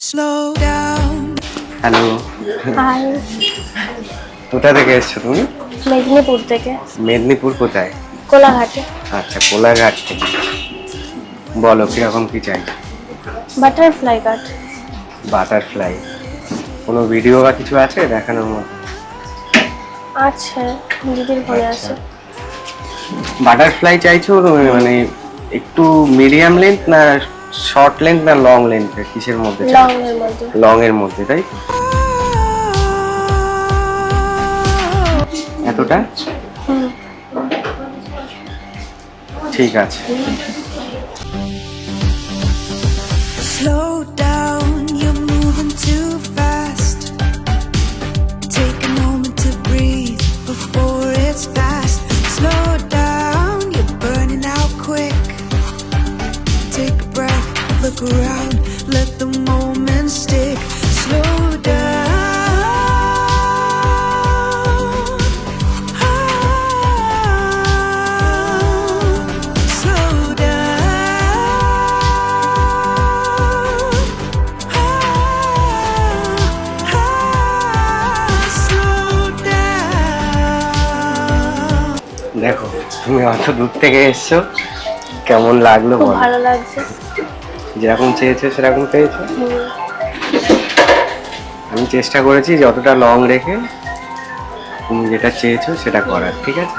Slow down. Hello, high, কোথা থেকে এসছো তুমি? মেদিনীপুর থেকে। মেদিনীপুর কোথায়? কোলাঘাটে। আচ্ছা, কোলাঘাট থেকে। বলো কিরকম কি চাই? বাটারফ্লাই কাট। বাটারফ্লাই, কোনো ভিডিও বা কিছু আছে দেখানোর মতো? আছে, দিদির ফোনে আচ্ছা। আছে। বাটারফ্লাই চাইছো তুমি, মানে একটু মিডিয়াম লেন্থ না শর্ট লেন্থ না লং লেন্থ, কিসের মধ্যে? লং এর মধ্যে। লং এর মধ্যে, তাই তো? এতটা ঠিক আছে। Slow down, you're moving too fast. Take a moment to breathe before it's past. Slow down, you're burning out quick. Take a breath, look around, let the moment stick. Slow down. Slow দেখো তুমি অত দূর থেকে এসছো, কেমন লাগলো খুব বলো? ভালো লাগছে। যেরকম চেয়েছো সেরকম পেয়েছো? হুম। আমি চেষ্টা করেছি যতটা লং রেখে তুমি যেটা চেয়েছো সেটা করার, ঠিক আছে?